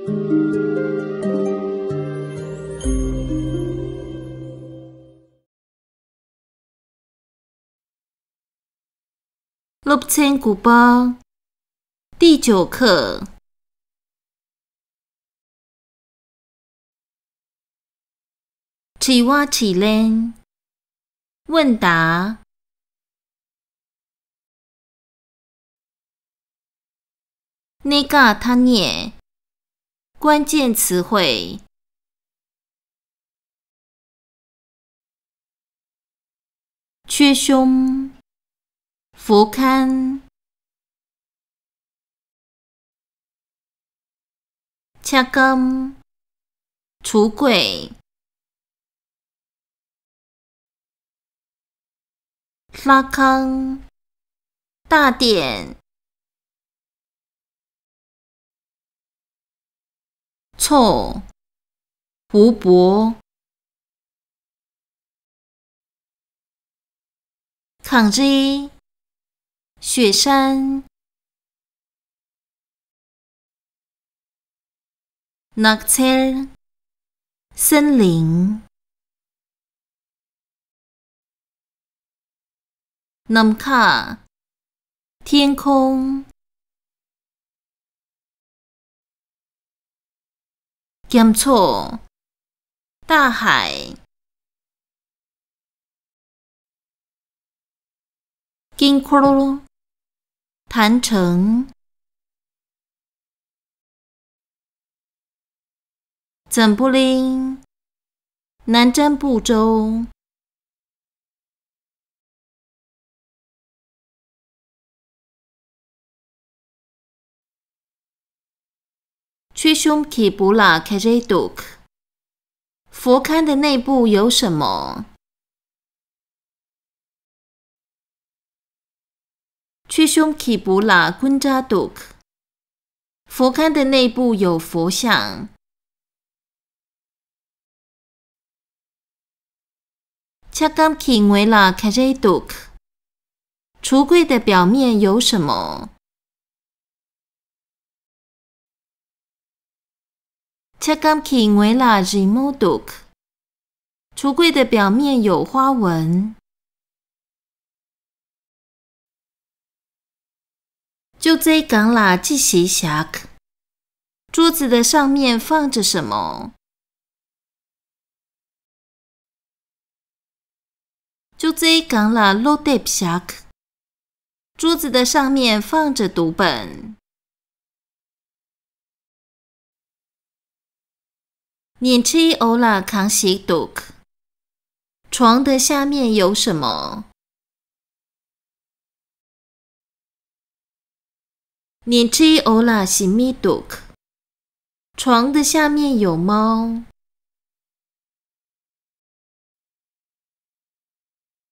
6,900第9课起问答Negatanya关键词汇缺胸佛龛차감橱柜拉康大殿臭湖泊抗日雪山낙찰森林남카天空감초大海긴코로坛城整布林南瞻部洲缺胸起布拉开瑞杜克佛龛的内部有什么？缺胸起布拉昆扎杜克佛龛的内部有佛像。恰刚起维拉开瑞杜克橱柜的表面有什么？恰刚起维拉日莫杜克橱柜的表面有花纹。就这讲啦，这些下桌子的上面放着什么？就这讲啦，落地下桌子的上面放着读本。念起欧啦康西读床的下面有什么？念起欧啦西米读床的下面有猫。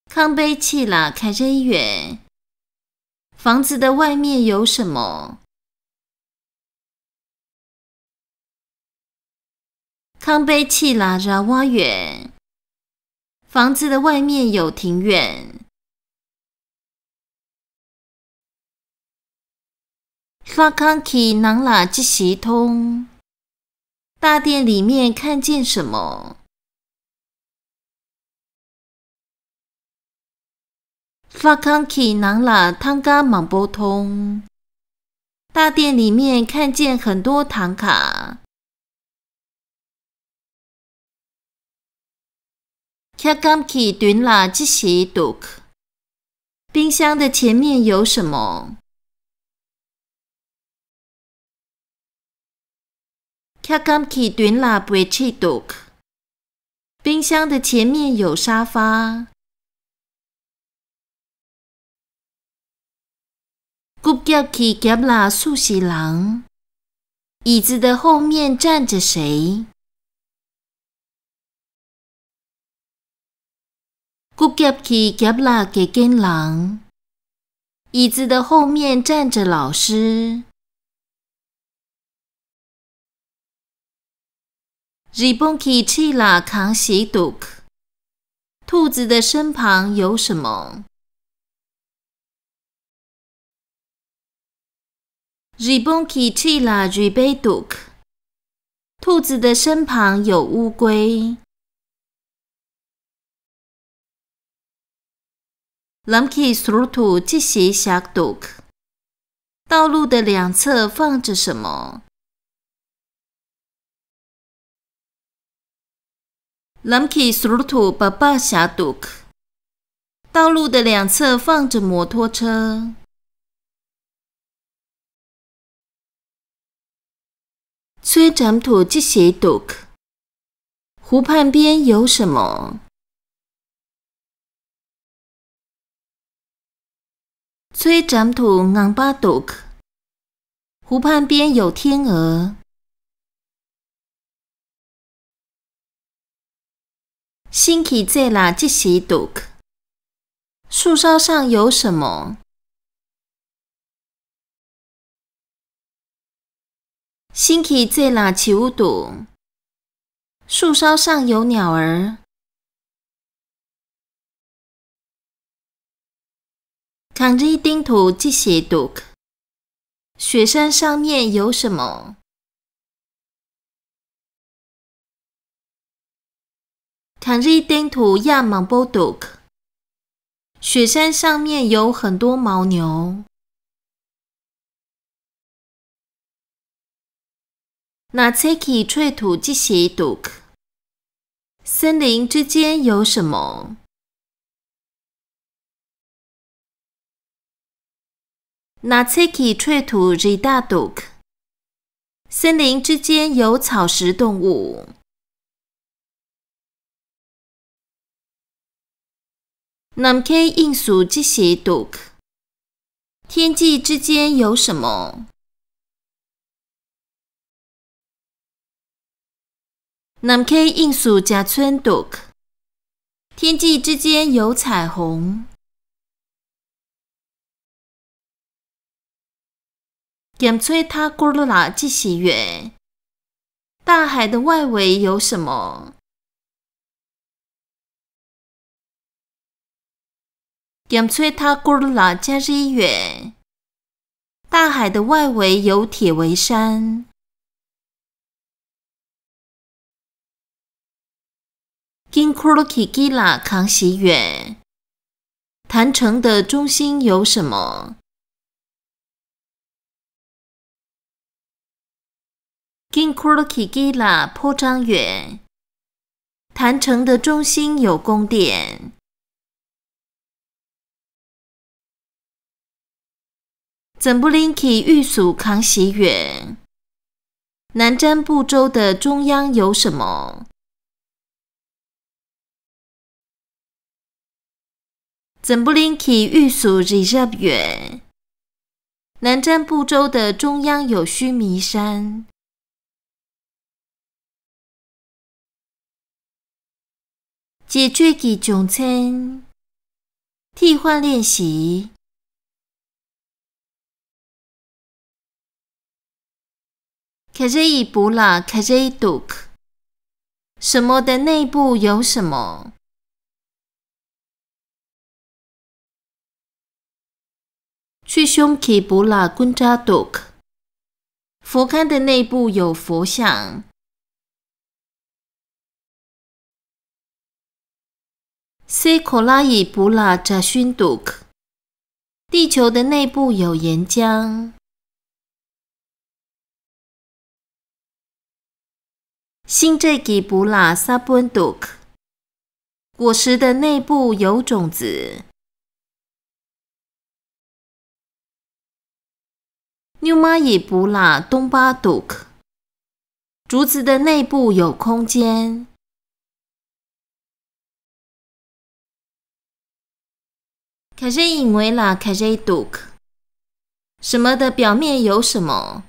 康贝气啦开瑞远房子的外面有什么？康贝气啦拉瓦远房子的外面有庭院。拉康起囊啦即时通大殿里面看见什么？拉康起囊啦汤嘎芒波通大殿里面看见很多唐卡。恰刚起端啦即时读冰箱的前面有什么？恰刚起端啦杯气读冰箱的前面有沙发。骨夹起夹啦素喜郎椅子的后面站着谁？骨夹起夹啦给根郎椅子的后面站着老师。日本起气啦扛喜读兔子的身旁有什么？日本起气啦日杯读兔子的身旁有乌龟。Lamki Srutu 即是小兔。道路的两侧放着什么 ？Lamki Srutu Baba 小兔。道路的两侧放着摩托车。崔展土即是兔。湖畔边有什么？崔展土硬巴兔。湖畔边有天鹅。星期这啦即是兔。树梢上有什么？星期这啦树兔。树梢上有鸟儿。抗日丁土即是兔。雪山上面有什么？抗日丁土亚芒波兔。雪山上面有很多牦牛。那切起翠土即是兔。森林之间有什么？那切起翠土日大兔。森林之间有草食动物。南 K 应数即是兔。天际之间有什么？南 K 应数加村兔。天际之间有彩虹。咸吹塔古拉即是月。大海的外围有什么？咸吹塔古拉加日月。大海的外围有铁围山。金库罗基基拉康熙月。坛城的中心有什么？金库罗基基拉坡章月。坛城的中心有宫殿。怎不林基玉属康熙月。南瞻部洲的中央有什么？怎不林基玉属日日月。南瞻部洲的中央有须弥山。解决基中餐。替换练习。卡热伊布拉卡热杜克。什么的内部有什么？去胸基布拉昆扎杜克。佛龛的内部有佛像。塞口拉伊布拉扎勋杜克。地球的内部有岩浆。新这基布拉萨本杜克。果实的内部有种子。纽马伊布拉东巴杜克。竹子的内部有空间。卡热因为啦卡热杜克。什么的表面有什么？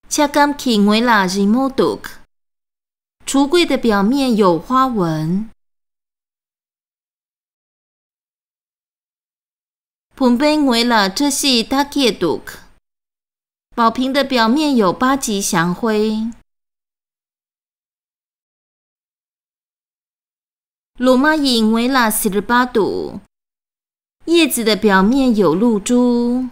恰甘基为啦日莫杜克。橱柜的表面有花纹。盆边为了这是大叶杜克。宝瓶的表面有8级祥灰。罗马因为啦18度。叶子的表面有露珠。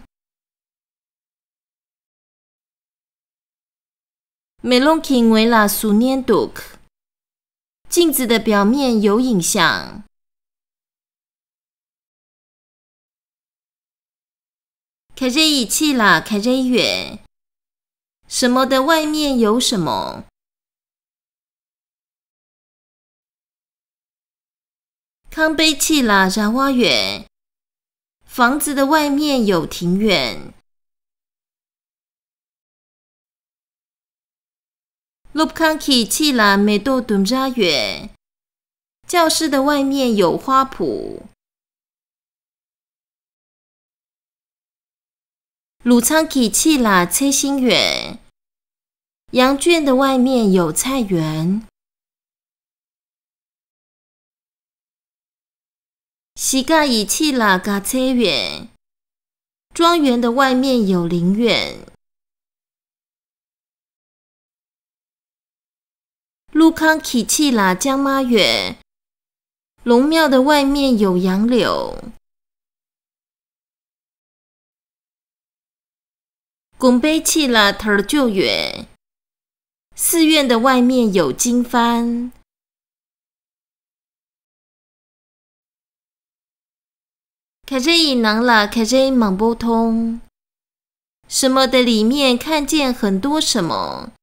Melongking为了数年度，镜子的表面有影像。开这一气啦，开这一月，什么的外面有什么？康杯气啦，然花园，房子的外面有庭院。路康起气啦，美豆顿扎园，教室的外面有花圃。鲁仓起气啦，菜心园，羊圈的外面有菜园。西嘎以气啦，嘎菜园，庄园的外面有林院。路康起气啦，江妈园，龙庙的外面有杨柳。拱杯气啦，头儿旧园，寺院的外面有经幡。开这一囊啦，开这一忙不通，什么的里面看见很多什么。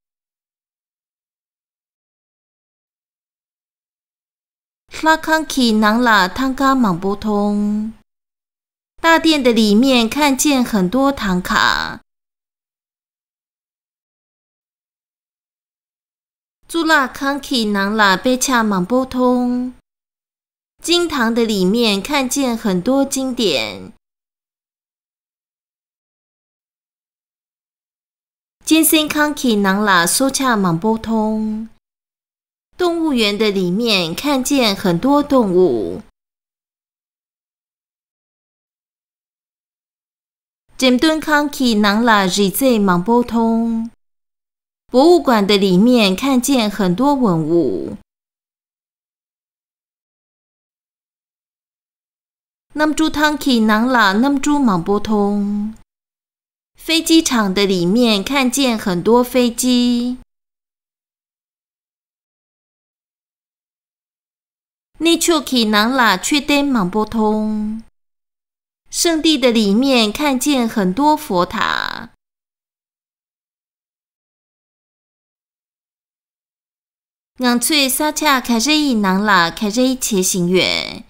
拉康起囊啦，汤咖忙不通，大殿的里面看见很多唐卡。朱拉康起囊啦，被恰忙不通，经堂的里面看见很多经典。金星康起囊啦，收恰忙不通，动物园的里面看见很多动物。尖墩康起囊啦，日子忙不通，博物馆的里面看见很多文物。南珠汤起囊啦，南珠忙不通，飞机场的里面看见很多飞机。内丘起囊啦，缺灯忙不通，圣地的里面看见很多佛塔。俺翠沙恰开这一囊啦，开这一切行园。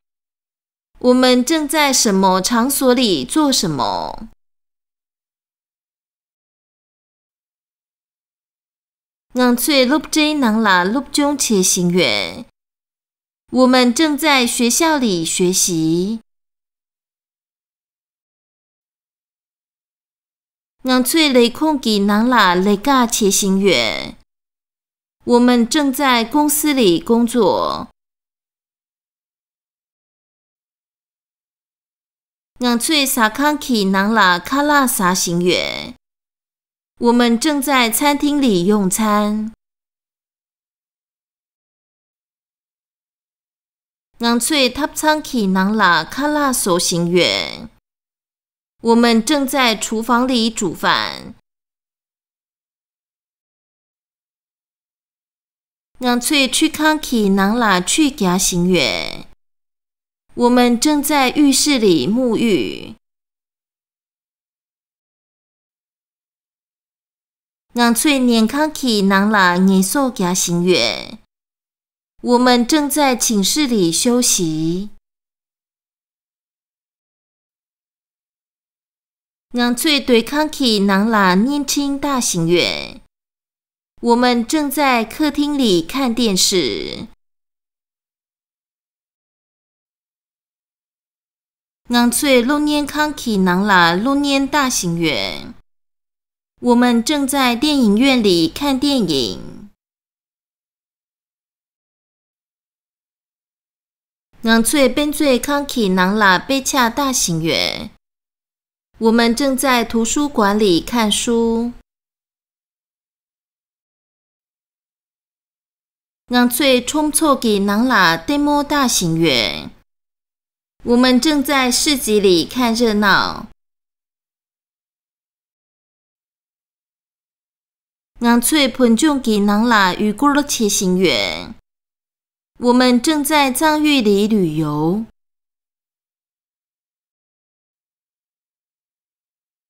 我们正在什么场所里做什么？俺翠录这囊啦，录中切行园。我们正在学校里学习。俺翠雷空给囊啦，雷嘎切行园。我们正在公司里工作。俺翠沙康起囊啦，卡拉沙行园。我们正在餐厅里用餐。俺翠塔仓起囊啦，卡拉手行园。我们正在厨房里煮饭。俺翠去康起囊啦，去家行园。我们正在浴室里沐浴。俺翠年康起囊啦，年寿家行园。我们正在寝室里休息。俺翠对康起囊啦，年轻大行园。我们正在客厅里看电视。俺翠六年康起囊啦，六年大行园。我们正在电影院里看电影。俺翠边最康起囊啦，被恰大行园。我们正在图书馆里看书。俺翠冲错给囊啦，对摸大行园。我们正在市集里看热闹。俺最盆种给囊啦与过了切心园。我们正在藏域里旅游。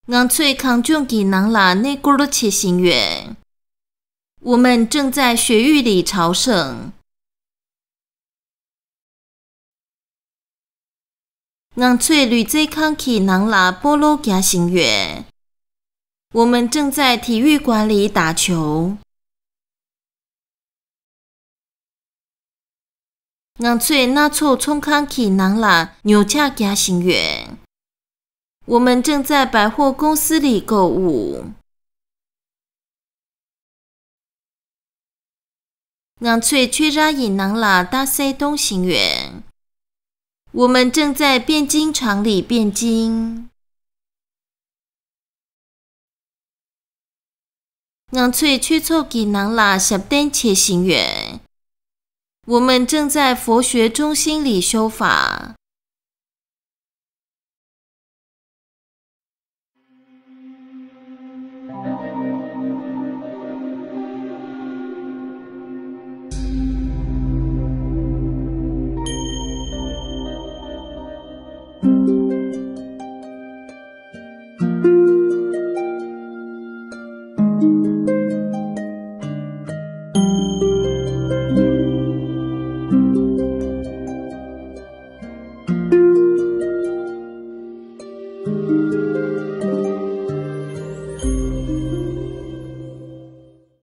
俺最康种给囊啦内过了切心园。我们正在雪域里朝圣。俺最旅最康给囊啦波罗加心园。我们正在体育馆里打球。俺最那错冲康起囊啦牛恰加心园。我们正在百货公司里购物。俺最去拉引囊啦大塞东心园。我们正在变金厂里变金。俺最去错给囊啦十点切心园。我们正在佛学中心里修法。